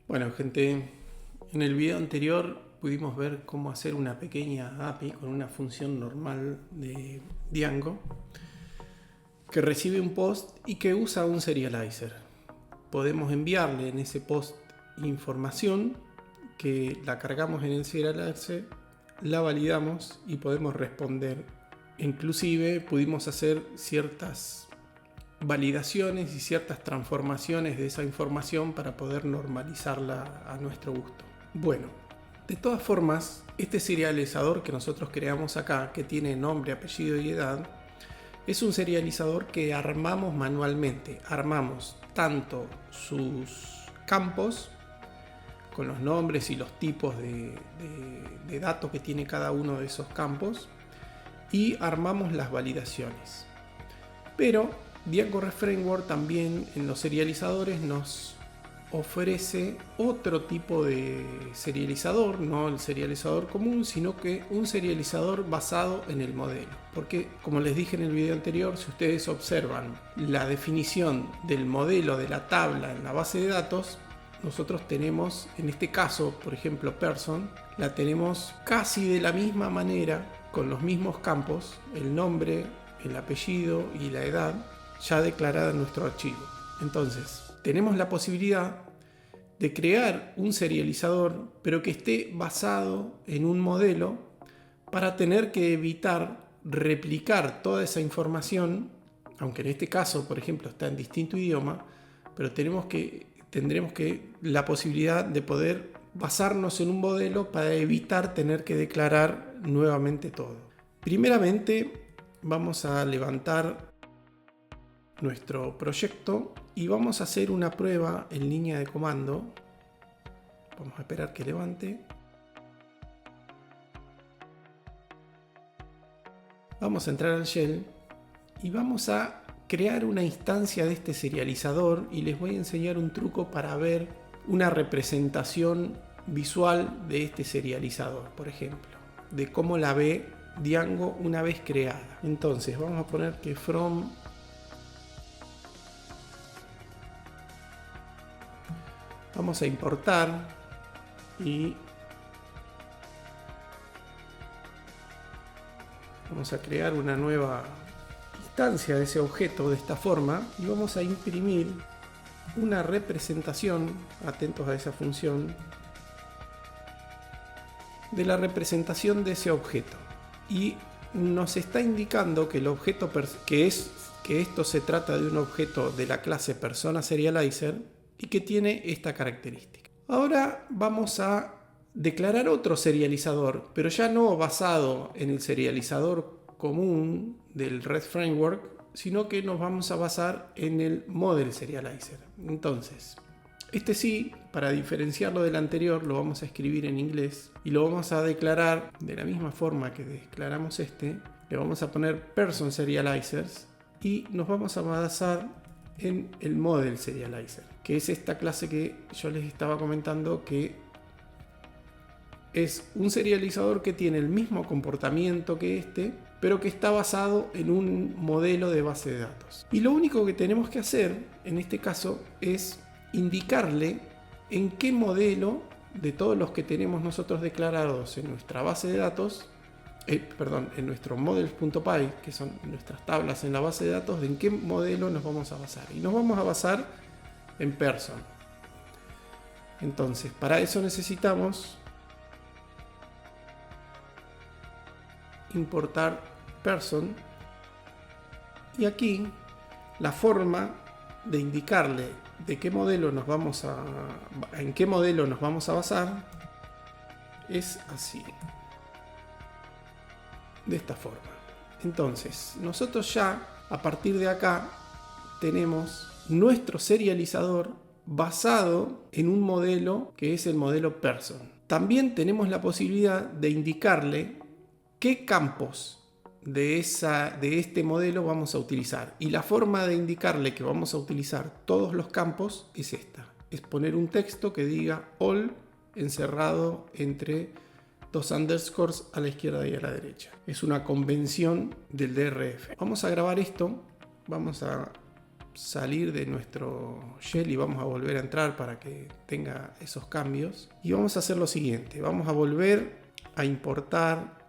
Bueno, gente, en el video anterior pudimos ver cómo hacer una pequeña API con una función normal de Django que recibe un post y que usa un serializer. Podemos enviarle en ese post información que la cargamos en el serializer, la validamos y podemos responder. Inclusive pudimos hacer ciertas validaciones y ciertas transformaciones de esa información para poder normalizarla a nuestro gusto. Bueno, de todas formas, este serializador que nosotros creamos acá, que tiene nombre, apellido y edad, es un serializador que armamos manualmente. Armamos tanto sus campos con los nombres y los tipos de datos que tiene cada uno de esos campos y armamos las validaciones. Pero Django REST Framework también en los serializadores nos ofrece otro tipo de serializador, no el serializador común, sino que un serializador basado en el modelo. Porque, como les dije en el video anterior, si ustedes observan la definición del modelo de la tabla en la base de datos, nosotros tenemos, en este caso, por ejemplo, person, la tenemos casi de la misma manera, con los mismos campos, el nombre, el apellido y la edad, ya declarada en nuestro archivo. Entonces, tenemos la posibilidad de crear un serializador, pero que esté basado en un modelo para tener que evitar replicar toda esa información, aunque en este caso, por ejemplo, está en distinto idioma, pero tendremos la posibilidad de poder basarnos en un modelo para evitar tener que declarar nuevamente todo. Primeramente, vamos a levantar nuestro proyecto y vamos a hacer una prueba en línea de comando. Vamos a esperar que levante. Vamos a entrar al shell y vamos a crear una instancia de este serializador y les voy a enseñar un truco para ver una representación visual de este serializador, por ejemplo, de cómo la ve Django una vez creada. Entonces vamos a poner que from vamos a importar y vamos a crear una nueva instancia de ese objeto de esta forma y vamos a imprimir una representación, atentos a esa función, de la representación de ese objeto. Y nos está indicando que el objeto que esto se trata de un objeto de la clase persona serializer y que tiene esta característica. Ahora vamos a declarar otro serializador, pero ya no basado en el serializador común del REST Framework, sino que nos vamos a basar en el Model Serializer. Entonces, este sí, para diferenciarlo del anterior, lo vamos a escribir en inglés y lo vamos a declarar de la misma forma que declaramos este. Le vamos a poner Person Serializers y nos vamos a basar en el Model Serializer, que es esta clase que yo les estaba comentando, que es un serializador que tiene el mismo comportamiento que este, pero que está basado en un modelo de base de datos. Y lo único que tenemos que hacer en este caso es indicarle en qué modelo de todos los que tenemos nosotros declarados en nuestra base de datos, en nuestro models.py, que son nuestras tablas en la base de datos, de en qué modelo nos vamos a basar. Y nos vamos a basar en person. Entonces, para eso necesitamos importar person y aquí la forma de indicarle de qué modelo en qué modelo nos vamos a basar es así, de esta forma. Entonces nosotros ya a partir de acá tenemos nuestro serializador basado en un modelo que es el modelo person. También tenemos la posibilidad de indicarle qué campos de este modelo vamos a utilizar. Y la forma de indicarle que vamos a utilizar todos los campos es esta. es poner un texto que diga all encerrado entre dos underscores a la izquierda y a la derecha. Es una convención del DRF. Vamos a grabar esto, vamos a salir de nuestro shell y vamos a volver a entrar para que tenga esos cambios. Y vamos a hacer lo siguiente, vamos a volver a importar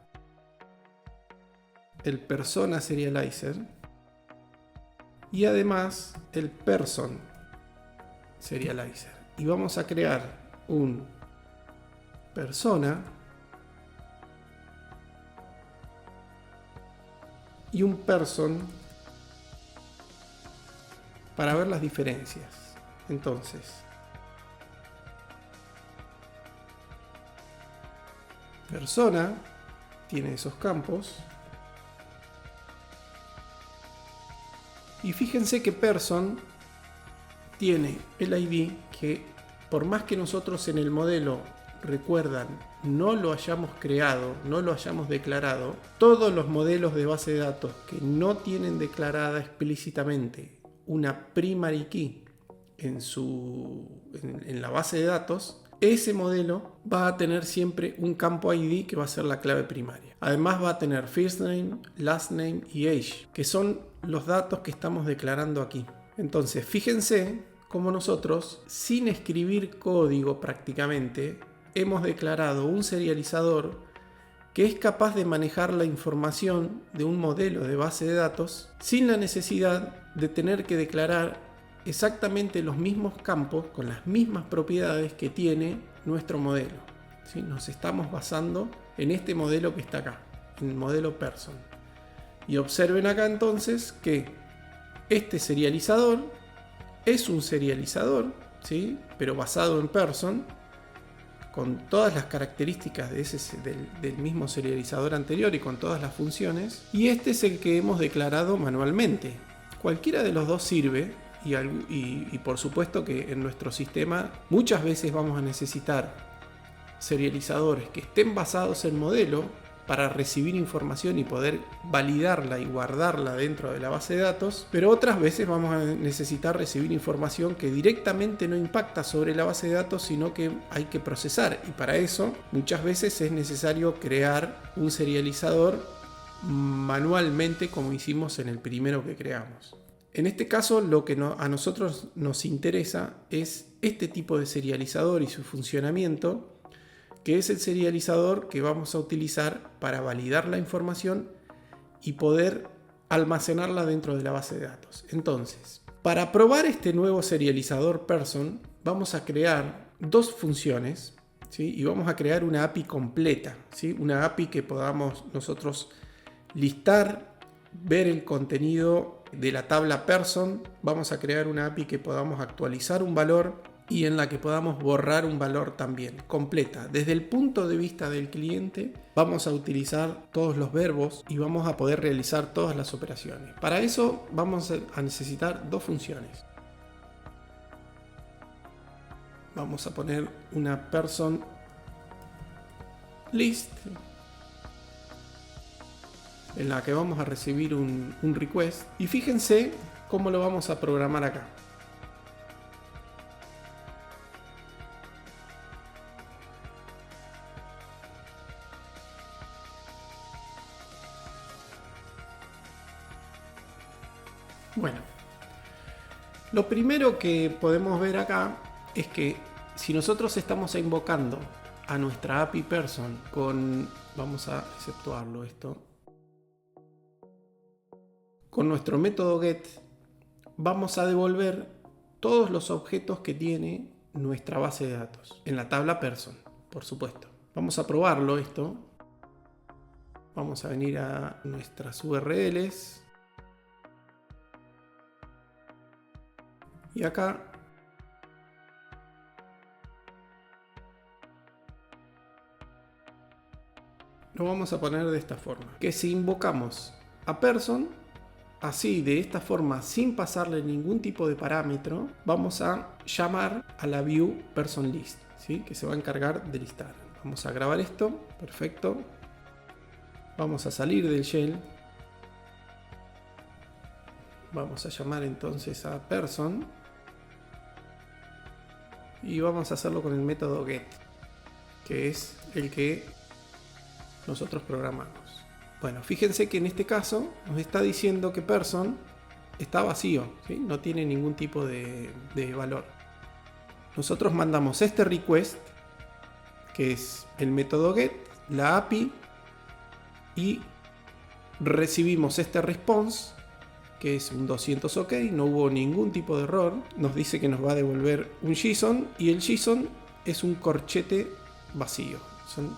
el persona serializer y además el person serializer. Y vamos a crear un persona y un person para ver las diferencias. Entonces, persona tiene esos campos y fíjense que person tiene el ID que, por más que nosotros en el modelo, recuerdan, no lo hayamos creado, no lo hayamos declarado, todos los modelos de base de datos que no tienen declarada explícitamente una primary key en la base de datos, ese modelo va a tener siempre un campo ID que va a ser la clave primaria. Además va a tener first name, last name y age, que son los datos que estamos declarando aquí. Entonces, fíjense cómo nosotros, sin escribir código prácticamente, hemos declarado un serializador que es capaz de manejar la información de un modelo de base de datos sin la necesidad de tener que declarar exactamente los mismos campos con las mismas propiedades que tiene nuestro modelo. ¿Sí? Nos estamos basando en este modelo que está acá, en el modelo person. Y observen acá entonces que este serializador es un serializador, ¿sí? Pero basado en person, con todas las características del mismo serializador anterior y con todas las funciones. Y este es el que hemos declarado manualmente. Cualquiera de los dos sirve y por supuesto que en nuestro sistema muchas veces vamos a necesitar serializadores que estén basados en modelo para recibir información y poder validarla y guardarla dentro de la base de datos, pero otras veces vamos a necesitar recibir información que directamente no impacta sobre la base de datos, sino que hay que procesar, y para eso muchas veces es necesario crear un serializador manualmente, como hicimos en el primero que creamos. En este caso, lo que a nosotros nos interesa es este tipo de serializador y su funcionamiento, que es el serializador que vamos a utilizar para validar la información y poder almacenarla dentro de la base de datos. Entonces, para probar este nuevo serializador person, vamos a crear dos funciones, ¿sí? Y vamos a crear una API completa, ¿sí? Una API que podamos nosotros listar, ver el contenido de la tabla person. Vamos a crear una API que podamos actualizar un valor y en la que podamos borrar un valor también, completa. Desde el punto de vista del cliente, vamos a utilizar todos los verbos y vamos a poder realizar todas las operaciones. Para eso vamos a necesitar dos funciones. Vamos a poner una person list en la que vamos a recibir un request, y fíjense cómo lo vamos a programar acá. Bueno, lo primero que podemos ver acá es que si nosotros estamos invocando a nuestra API person con, vamos a exceptuarlo esto, con nuestro método get, vamos a devolver todos los objetos que tiene nuestra base de datos en la tabla person, por supuesto. Vamos a probarlo esto. Vamos a venir a nuestras URLs. Y acá lo vamos a poner de esta forma. Que si invocamos a person, así de esta forma, sin pasarle ningún tipo de parámetro, vamos a llamar a la view person list, ¿sí? Que se va a encargar de listar. Vamos a grabar esto, perfecto. Vamos a salir del shell. Vamos a llamar entonces a person. y vamos a hacerlo con el método get, que es el que nosotros programamos. Bueno, fíjense que en este caso nos está diciendo que person está vacío, ¿sí? No tiene ningún tipo de valor. Nosotros mandamos este request, que es el método get, la API, y recibimos este response, que es un 200 OK, no hubo ningún tipo de error. Nos dice que nos va a devolver un JSON, y el JSON es un corchete vacío. Son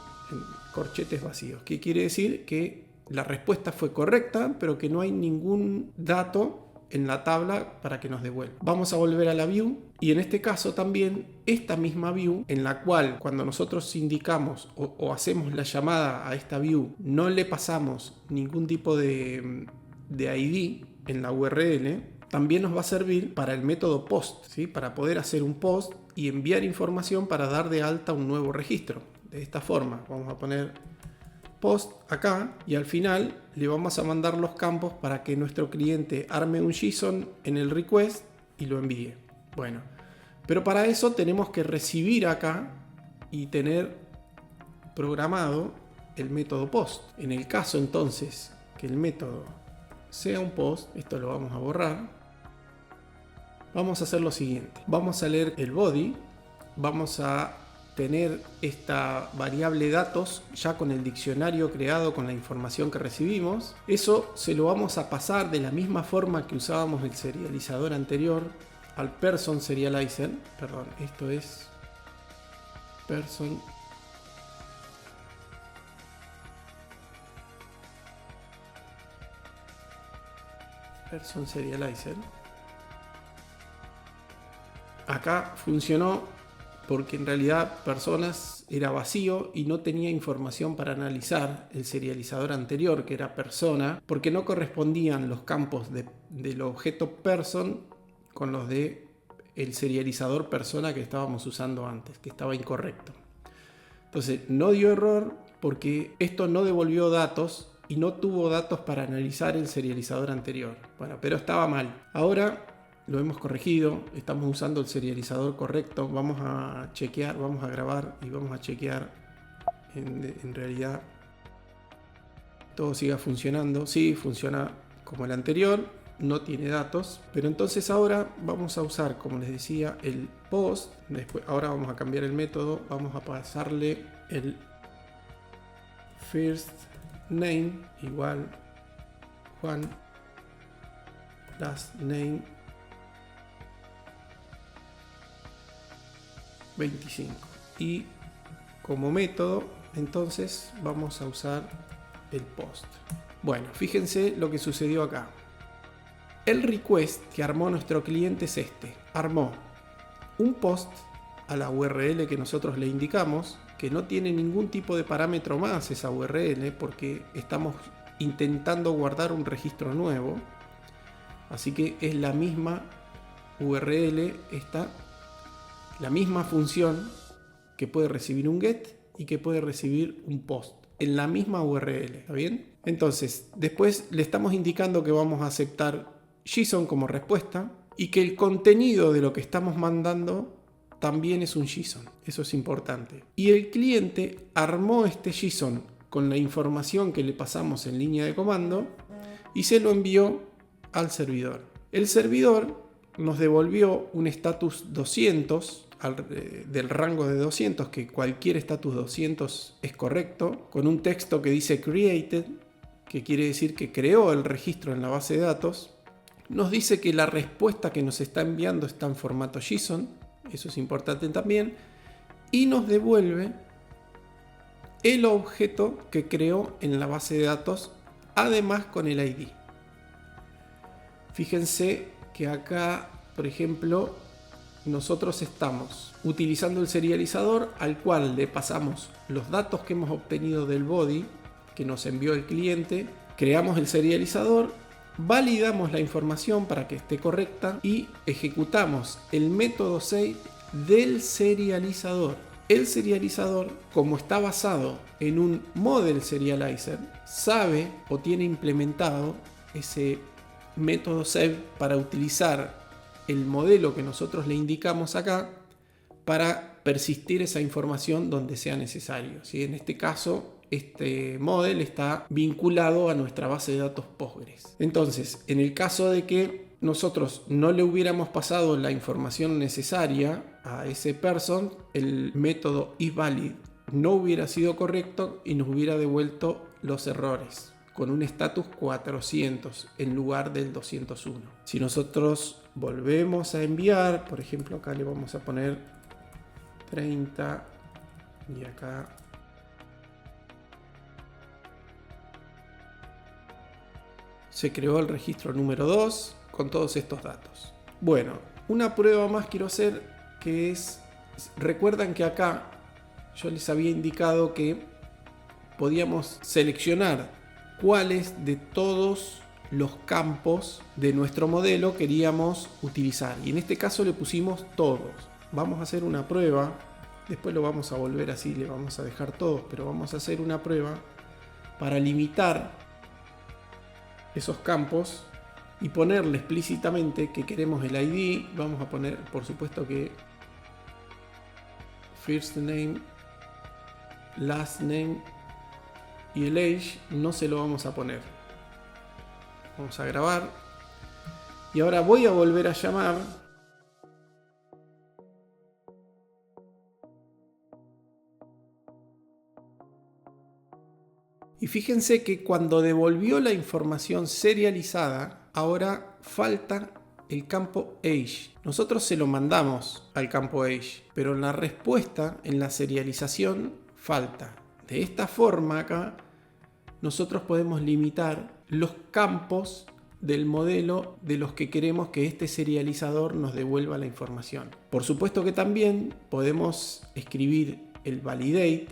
corchetes vacíos. ¿Qué quiere decir? Que la respuesta fue correcta, pero que no hay ningún dato en la tabla para que nos devuelva. Vamos a volver a la view, y en este caso también esta misma view, en la cual cuando nosotros indicamos o hacemos la llamada a esta view, no le pasamos ningún tipo de ID en la URL, también nos va a servir para el método post, ¿sí? Para poder hacer un post y enviar información para dar de alta un nuevo registro. De esta forma vamos a poner post acá, y al final le vamos a mandar los campos para que nuestro cliente arme un JSON en el request y lo envíe. Bueno, pero para eso tenemos que recibir acá y tener programado el método post. En el caso entonces que el método sea un post, esto lo vamos a borrar, vamos a hacer lo siguiente. Vamos a leer el body, vamos a tener esta variable datos ya con el diccionario creado con la información que recibimos. Eso se lo vamos a pasar de la misma forma que usábamos el serializador anterior al person serializer. Perdón, esto es person serializer. Acá funcionó porque en realidad personas era vacío y no tenía información para analizar el serializador anterior, que era persona, porque no correspondían los campos del objeto person con los de el serializador persona que estábamos usando antes, que estaba incorrecto. Entonces no dio error porque esto no devolvió datos y no tuvo datos para analizar el serializador anterior. Bueno, pero estaba mal. Ahora lo hemos corregido, estamos usando el serializador correcto. Vamos a chequear, vamos a grabar y vamos a chequear en realidad todo siga funcionando. Sí, funciona como el anterior, no tiene datos, pero entonces ahora vamos a usar, como les decía, el post. Después, ahora vamos a cambiar el método, vamos a pasarle el first name igual Juan, last name 25, y como método entonces vamos a usar el post. Bueno, fíjense lo que sucedió acá. El request que armó nuestro cliente es este. Armó un post a la URL que nosotros le indicamos, que no tiene ningún tipo de parámetro más esa URL porque estamos intentando guardar un registro nuevo, así que es la misma URL esta, la misma función que puede recibir un get y que puede recibir un post en la misma URL, ¿está bien? Entonces, después le estamos indicando que vamos a aceptar JSON como respuesta y que el contenido de lo que estamos mandando también es un JSON. Eso es importante. Y el cliente armó este JSON con la información que le pasamos en línea de comando y se lo envió al servidor. El servidor nos devolvió un status 200 del rango de 200, que cualquier status 200 es correcto, con un texto que dice created, que quiere decir que creó el registro en la base de datos. Nos dice que la respuesta que nos está enviando está en formato JSON, eso es importante también, y nos devuelve el objeto que creó en la base de datos, además con el ID. Fíjense que acá, por ejemplo, nosotros estamos utilizando el serializador al cual le pasamos los datos que hemos obtenido del body que nos envió el cliente, creamos el serializador, validamos la información para que esté correcta y ejecutamos el método save del serializador. El serializador, como está basado en un model serializer, sabe o tiene implementado ese método save para utilizar el modelo que nosotros le indicamos acá para persistir esa información donde sea necesario, ¿sí? En este caso, este model está vinculado a nuestra base de datos Postgres. Entonces, en el caso de que nosotros no le hubiéramos pasado la información necesaria a ese person, el método isValid no hubiera sido correcto y nos hubiera devuelto los errores con un status 400 en lugar del 201. Si nosotros volvemos a enviar, por ejemplo, acá le vamos a poner 30 y acá se creó el registro número 2 con todos estos datos. Bueno, una prueba más quiero hacer, que es, recuerdan que acá yo les había indicado que podíamos seleccionar cuáles de todos los campos de nuestro modelo queríamos utilizar, y en este caso le pusimos todos. Vamos a hacer una prueba, después lo vamos a volver así, le vamos a dejar todos, pero vamos a hacer una prueba para limitar esos campos y ponerle explícitamente que queremos el ID. Vamos a poner, por supuesto, que first name, last name y el age no se lo vamos a poner. Vamos a grabar y ahora voy a volver a llamar y fíjense que cuando devolvió la información serializada, ahora falta el campo age. Nosotros se lo mandamos al campo age, pero en la respuesta, en la serialización, falta. De esta forma acá nosotros podemos limitar los campos del modelo de los que queremos que este serializador nos devuelva la información. Por supuesto que también podemos escribir el validate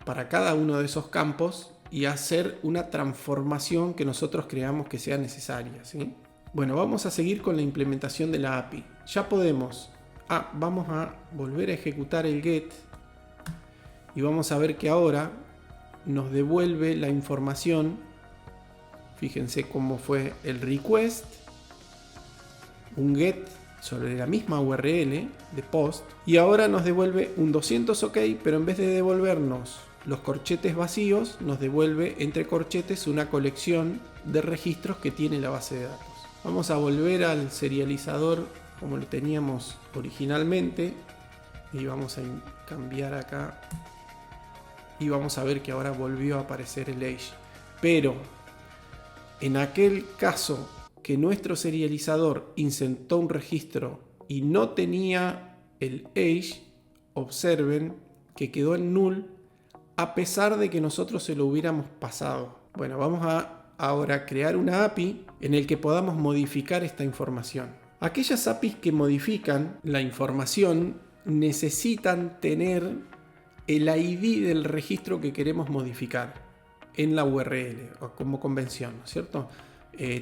para cada uno de esos campos y hacer una transformación que nosotros creamos que sea necesaria, ¿sí? Bueno, vamos a seguir con la implementación de la API. Ya podemos, vamos a volver a ejecutar el get y vamos a ver que ahora nos devuelve la información. Fíjense cómo fue el request, un get sobre la misma URL de post, y ahora nos devuelve un 200 OK, pero en vez de devolvernos los corchetes vacíos, nos devuelve entre corchetes una colección de registros que tiene la base de datos. Vamos a volver al serializador como lo teníamos originalmente y vamos a cambiar acá y vamos a ver que ahora volvió a aparecer el age. Pero en aquel caso que nuestro serializador insertó un registro y no tenía el age, observen que quedó en null a pesar de que nosotros se lo hubiéramos pasado. Bueno, vamos a ahora crear una API en el que podamos modificar esta información. Aquellas APIs que modifican la información necesitan tener el ID del registro que queremos modificar en la URL o como convención, ¿no es cierto?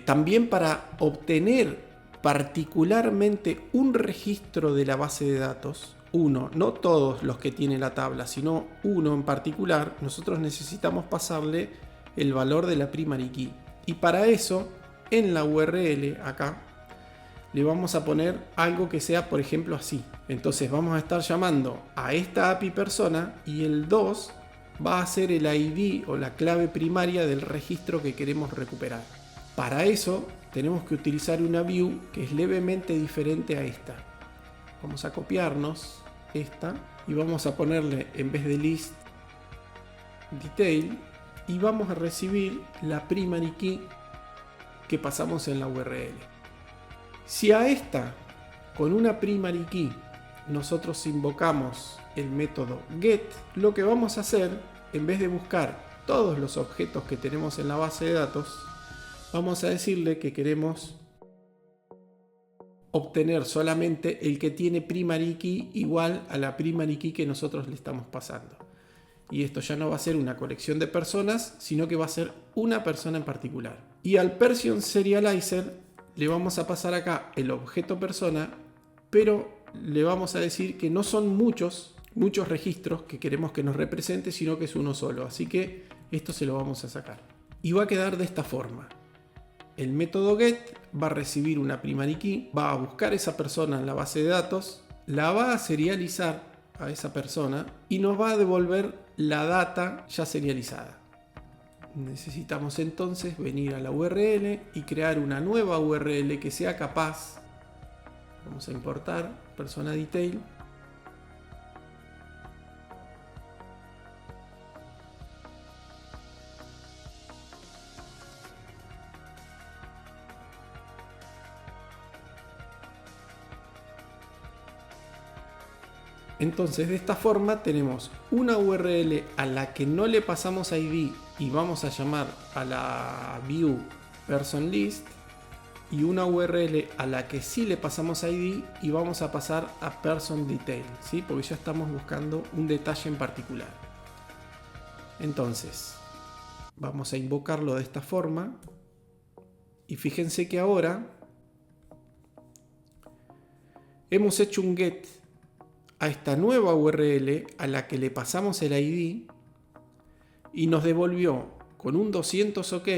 También para obtener particularmente un registro de la base de datos, uno, no todos los que tiene la tabla, sino uno en particular, nosotros necesitamos pasarle el valor de la primary key. Y para eso, en la URL acá, le vamos a poner algo que sea, por ejemplo, así. Entonces vamos a estar llamando a esta API persona y el 2 va a ser el ID o la clave primaria del registro que queremos recuperar. Para eso tenemos que utilizar una view que es levemente diferente a esta. Vamos a copiarnos esta y vamos a ponerle, en vez de list, detail, y vamos a recibir la primary key que pasamos en la URL. Si a esta, con una primary key, nosotros invocamos el método get, lo que vamos a hacer, en vez de buscar todos los objetos que tenemos en la base de datos, vamos a decirle que queremos obtener solamente el que tiene primary key igual a la primary key que nosotros le estamos pasando. Y esto ya no va a ser una colección de personas, sino que va a ser una persona en particular. Y al Person Serializer le vamos a pasar acá el objeto persona, pero le vamos a decir que no son muchos registros que queremos que nos represente, sino que es uno solo. Así que esto se lo vamos a sacar. Y va a quedar de esta forma. El método get va a recibir una primary key, va a buscar esa persona en la base de datos la va a serializar a esa persona y nos va a devolver la data ya serializada. Necesitamos entonces venir a la URL y crear una nueva URL que sea capaz. Vamos a importar persona detail. Entonces de esta forma tenemos una URL a la que no le pasamos ID y vamos a llamar a la view person list, y una URL a la que sí le pasamos ID y vamos a pasar a person detail, ¿sí? Porque ya estamos buscando un detalle en particular. Entonces vamos a invocarlo de esta forma y fíjense que ahora hemos hecho un get a esta nueva URL a la que le pasamos el ID y nos devolvió con un 200 OK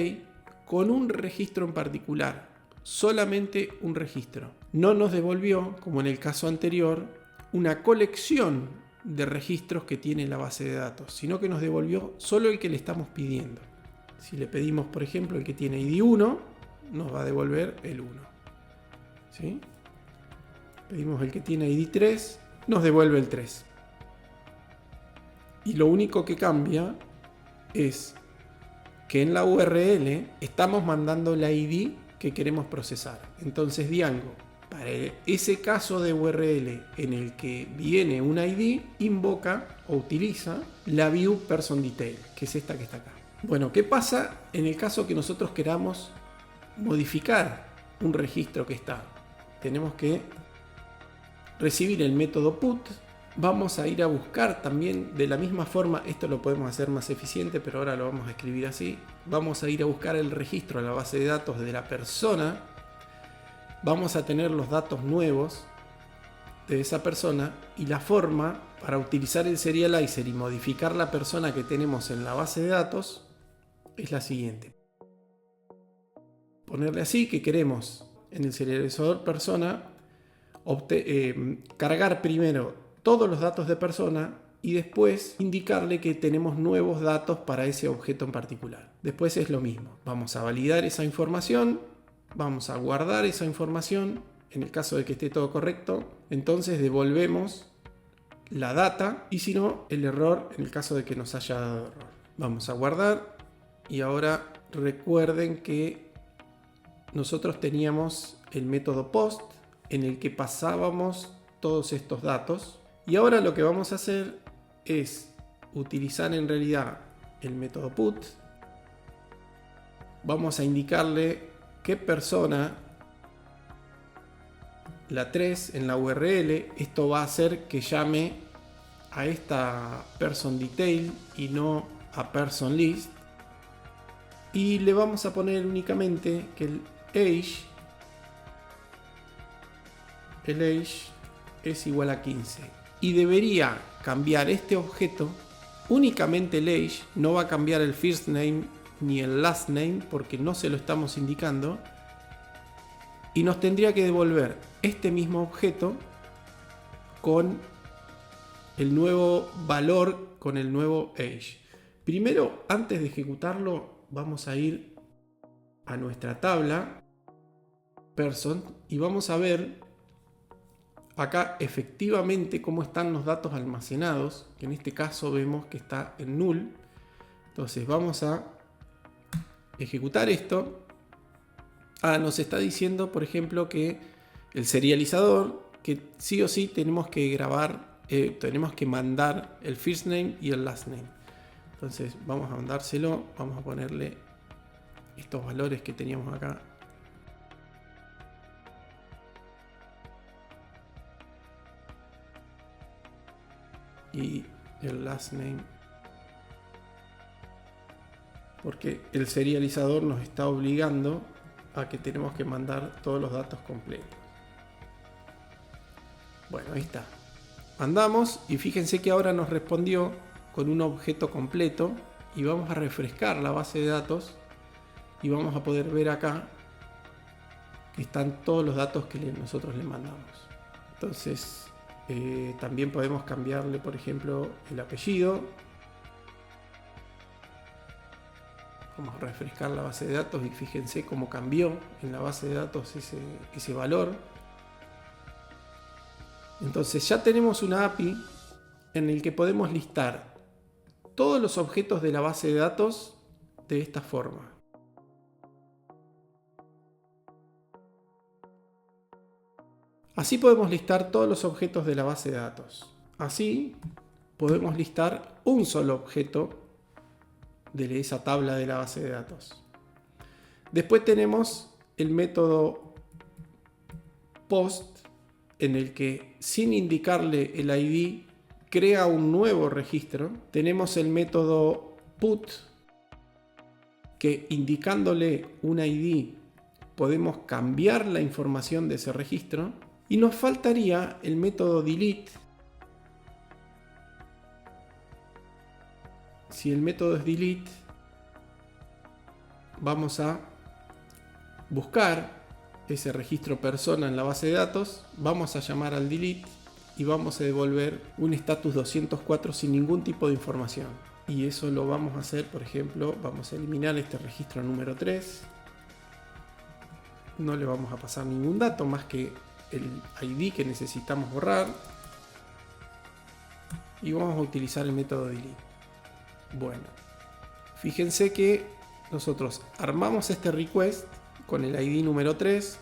con un registro en particular, solamente un registro. No nos devolvió, como en el caso anterior, una colección de registros que tiene la base de datos, sino que nos devolvió solo el que le estamos pidiendo. Si le pedimos, por ejemplo, el que tiene ID 1, nos va a devolver el 1. ¿Sí? Pedimos el que tiene ID 3, nos devuelve el 3. Y lo único que cambia es que en la URL estamos mandando la ID que queremos procesar. Entonces Django, para ese caso de URL en el que viene un ID, invoca o utiliza la view person detail, que es esta que está acá. Bueno, ¿qué pasa en el caso que nosotros queramos modificar un registro que está? Tenemos que recibir el método put. Vamos a ir a buscar también de la misma forma, esto lo podemos hacer más eficiente, pero ahora lo vamos a escribir así. Vamos a ir a buscar el registro a la base de datos de la persona. Vamos a tener los datos nuevos de esa persona y la forma para utilizar el serializer y modificar la persona que tenemos en la base de datos es la siguiente. Ponerle así que queremos en el serializador persona cargar primero todos los datos de persona y después indicarle que tenemos nuevos datos para ese objeto en particular. Después es lo mismo. Vamos a validar esa información, vamos a guardar esa información. En el caso de que esté todo correcto, entonces devolvemos la data y si no, el error en el caso de que nos haya dado error. Vamos a guardar y ahora recuerden que nosotros teníamos el método post en el que pasábamos todos estos datos y ahora lo que vamos a hacer es utilizar en realidad el método put. Vamos a indicarle qué persona, la 3 en la URL, esto va a hacer que llame a esta person detail y no a person list, y le vamos a poner únicamente que el age es igual a 15 y debería cambiar este objeto únicamente el age, no va a cambiar el first name ni el last name porque no se lo estamos indicando, y nos tendría que devolver este mismo objeto con el nuevo valor, con el nuevo age. Primero, antes de ejecutarlo, vamos a ir a nuestra tabla person y vamos a ver acá efectivamente cómo están los datos almacenados, que en este caso vemos que está en null. Entonces vamos a ejecutar esto. Nos está diciendo, por ejemplo, que el serializador, que sí o sí tenemos que grabar, tenemos que mandar el first name y el last name. Entonces vamos a mandárselo, vamos a ponerle estos valores que teníamos acá. Y el last name, porque el serializador nos está obligando a que tenemos que mandar todos los datos completos. Bueno, ahí está. Mandamos y fíjense que ahora nos respondió con un objeto completo y vamos a refrescar la base de datos y vamos a poder ver acá que están todos los datos que nosotros le mandamos. Entonces También podemos cambiarle, por ejemplo, el apellido. Vamos a refrescar la base de datos y fíjense cómo cambió en la base de datos ese valor. Entonces ya tenemos una API en el que podemos listar todos los objetos de la base de datos de esta forma. Así podemos listar todos los objetos de la base de datos. Así podemos listar un solo objeto de esa tabla de la base de datos. Después tenemos el método post, en el que sin indicarle el ID crea un nuevo registro. Tenemos el método put, que indicándole un ID podemos cambiar la información de ese registro. Y nos faltaría el método delete. Si el método es delete, vamos a buscar ese registro persona en la base de datos, vamos a llamar al delete y vamos a devolver un status 204 sin ningún tipo de información. Y eso lo vamos a hacer, por ejemplo, vamos a eliminar este registro número 3. No le vamos a pasar ningún dato más que el ID que necesitamos borrar. Y vamos a utilizar el método delete. Bueno, fíjense que nosotros armamos este request con el ID número 3,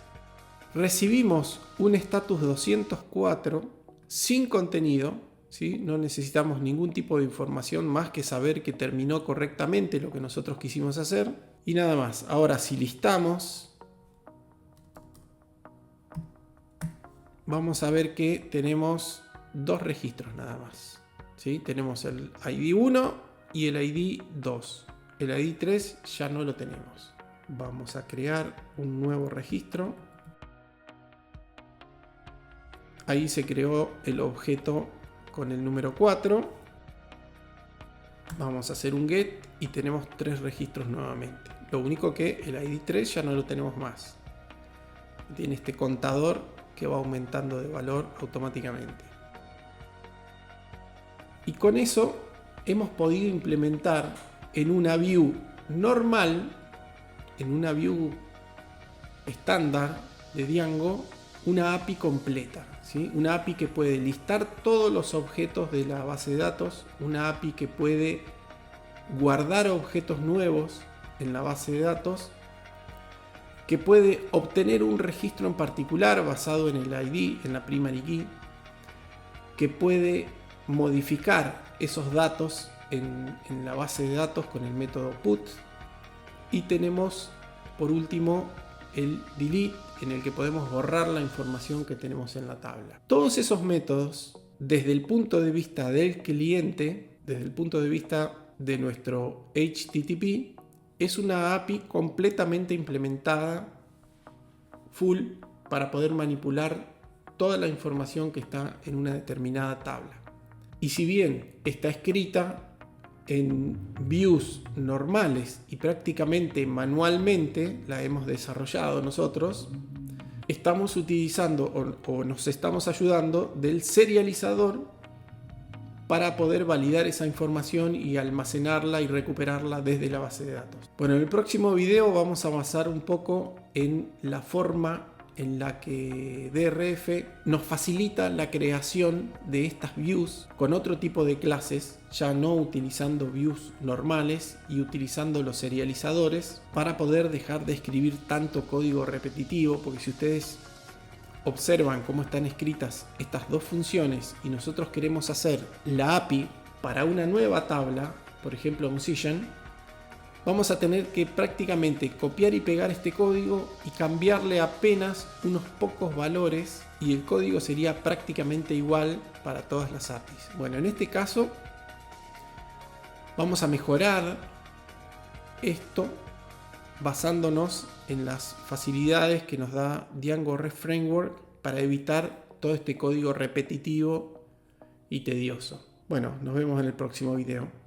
recibimos un status 204 sin contenido, ¿sí? No necesitamos ningún tipo de información más que saber que terminó correctamente lo que nosotros quisimos hacer y nada más. Ahora si listamos, vamos a ver que tenemos dos registros nada más, ¿sí? Tenemos el ID 1 y el ID 2. El ID 3 ya no lo tenemos. Vamos a crear un nuevo registro. Ahí se creó el objeto con el número 4. Vamos a hacer un get y tenemos 3 registros nuevamente. Lo único que el ID 3 ya no lo tenemos más. Tiene este contador que va aumentando de valor automáticamente. Y con eso hemos podido implementar en una view normal, en una view estándar de Django, una API completa, ¿sí? Una API que puede listar todos los objetos de la base de datos, una API que puede guardar objetos nuevos en la base de datos, que puede obtener un registro en particular basado en el ID, en la primary key, que puede modificar esos datos en la base de datos con el método put. Y tenemos por último el delete, en el que podemos borrar la información que tenemos en la tabla. Todos esos métodos, desde el punto de vista del cliente, desde el punto de vista de nuestro HTTP, es una API completamente implementada, full, para poder manipular toda la información que está en una determinada tabla. Y si bien está escrita en views normales y prácticamente manualmente, la hemos desarrollado nosotros, estamos utilizando o nos estamos ayudando del serializador para poder validar esa información y almacenarla y recuperarla desde la base de datos. Bueno, en el próximo video vamos a basar un poco en la forma en la que DRF nos facilita la creación de estas views con otro tipo de clases, ya no utilizando views normales y utilizando los serializadores para poder dejar de escribir tanto código repetitivo, porque si ustedes observan cómo están escritas estas dos funciones y nosotros queremos hacer la API para una nueva tabla, por ejemplo Musician, vamos a tener que prácticamente copiar y pegar este código y cambiarle apenas unos pocos valores y el código sería prácticamente igual para todas las APIs. Bueno, en este caso vamos a mejorar esto basándonos en las facilidades que nos da Django REST Framework para evitar todo este código repetitivo y tedioso. Bueno, nos vemos en el próximo video.